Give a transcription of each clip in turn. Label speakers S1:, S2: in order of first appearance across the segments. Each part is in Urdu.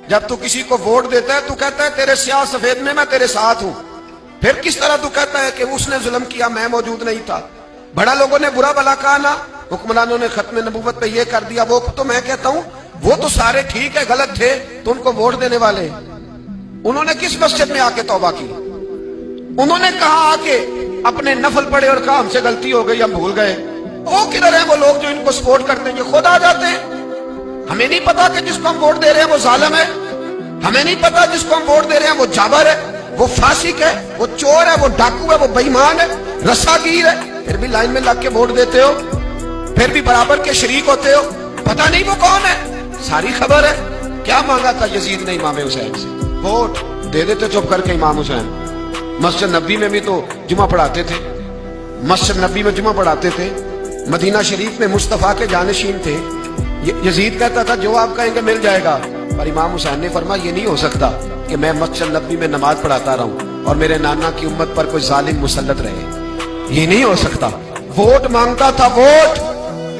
S1: جب تو کسی کو ووٹ دیتا ہے تو کہتا ہے تیرے سیاہ سفید میں تیرے ساتھ ہوں، پھر کس طرح تو کہتا ہے کہ اس نے ظلم کیا میں موجود نہیں تھا؟ بڑا لوگوں نے برا بلا کہا نا، حکمرانوں نے ختم نبوت پہ یہ کر دیا وہ، تو میں کہتا ہوں وہ تو سارے ٹھیک ہے، غلط تھے تو ان کو ووٹ دینے والے انہوں نے کس مسجد میں آ کے توبہ کی؟ انہوں نے کہا آ کے اپنے نفل پڑھے اور کہا ہم سے غلطی ہو گئی ہم بھول گئے؟ وہ کدھر ہیں وہ لوگ جو ان کو سپورٹ کرتے ہیں؟ یہ خود آ جاتے ہیں۔ ہمیں نہیں پتا کہ جس کو ہم ووٹ دے رہے ہیں وہ ظالم ہے، ہمیں نہیں پتا جس کو ہم ووٹ دے رہے ہیں وہ جابر ہے، وہ فاسق ہے، وہ چور ہے، وہ ڈاکو ہے، وہ بے ایمان ہے، رسا گیر ہے، پھر بھی لائن میں لگ کے ووٹ دیتے ہو، پھر بھی برابر کے شریک ہوتے ہو، پتہ نہیں وہ کون ہے، ساری خبر ہے۔ کیا مانگا تھا یزید نے امام حسین سے؟ ووٹ دے دیتے چپ کر کے امام حسین۔ مسجد نبی میں بھی تو جمعہ پڑھاتے تھے، مسجد نبی میں جمعہ پڑھاتے تھے، مدینہ شریف میں مصطفیٰ کے جانشین تھے۔ یزید کہتا تھا جو آپ کہیں گے مل جائے گا، اور امام حسین نے فرمایا یہ نہیں ہو سکتا کہ میں مسجد نبی میں نماز پڑھاتا رہوں اور میرے نانا کی امت پر کوئی ظالم مسلط رہے، یہ نہیں ہو سکتا۔ ووٹ مانگتا تھا، ووٹ۔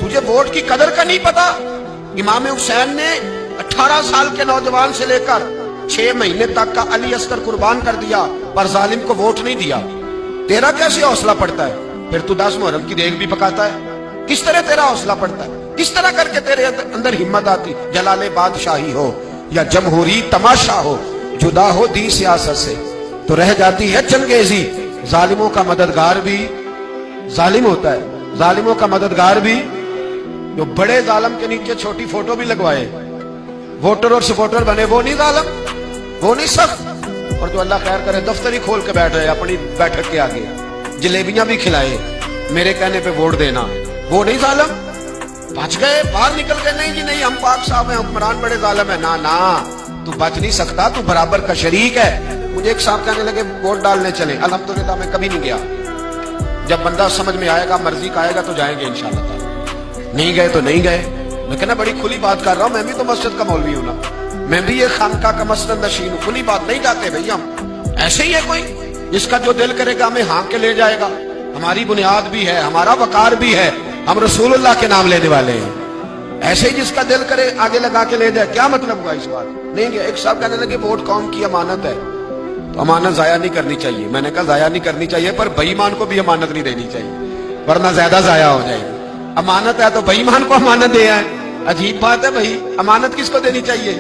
S1: تجھے ووٹ کی قدر کا نہیں پتا؟ امام حسین نے 18 سال کے نوجوان سے لے کر 6 مہینے تک کا علی اصغر قربان کر دیا پر ظالم کو ووٹ نہیں دیا۔ تیرا کیسے حوصلہ پڑتا ہے؟ پھر تو 10 محرم کی دیگ بھی پکاتا ہے، کس طرح تیرا حوصلہ پڑتا ہے؟ کس طرح کر کے تیرے اندر ہمت آتی؟ جلال بادشاہی ہو یا جمہوری تماشا ہو، جدا ہو دی سیاست سے تو رہ جاتی ہے چنگیزی۔ ظالموں کا مددگار بھی ظالم ہوتا ہے، ظالموں کا مددگار بھی جو بڑے ظالم کے نیچے چھوٹی فوٹو بھی لگوائے، ووٹر اور سپورٹر بنے، وہ نہیں ظالم، وہ نہیں سخت، اور جو اللہ خیر کرے دفتر ہی کھول کے بیٹھ رہے اپنی بیٹھک کے آگے، جلیبیاں بھی کھلائے میرے کہنے پہ ووٹ دینا، وہ نہیں ظالم؟ بچ گئے، باہر نکل گئے، نہیں جی نہیں ہم پاک صاحب ہیں، حکمران بڑے ظالم ہیں۔ نا تو بچ نہیں سکتا، تو برابر کا شریک ہے۔ مجھے ایک صاحب کہنے لگے ووٹ ڈالنے چلیں، الحمدللہ میں کبھی نہیں گیا، جب بندہ سمجھ میں آئے گا مرضی کا آئے گا تو جائیں گے انشاءاللہ تعالی، نہیں گئے تو نہیں گئے۔ میں کہنا بڑی کھلی بات کر رہا ہوں، میں بھی تو مسجد کا مولوی ہوں نا، میں بھی یہ خانقاہ کا مسند نشین ہوں، کھلی بات نہیں جاتے بھئی ہم ایسے ہی ہے، کوئی جس کا جو دل کرے گا ہمیں ہانک کے لے جائے گا، ہماری بنیاد بھی ہے، ہمارا وقار بھی ہے، ہم رسول اللہ کے نام لینے والے ہیں، ایسے ہی جس کا دل کرے آگے لگا کے لے جائے، کیا مطلب ہوا اس بات؟ نہیں گیا۔ ایک صاحب کہنے لگے ووٹ قوم کی امانت ہے تو امانت ضائع نہیں کرنی چاہیے۔ میں نے کہا ضائع نہیں کرنی چاہیے پر بے ایمان کو بھی امانت نہیں دینی چاہیے ورنہ زیادہ ضائع ہو جائے گی۔ امانت ہے تو بے ایمان کو امانت دے آئے، عجیب بات ہے بھائی، امانت کس کو دینی چاہیے؟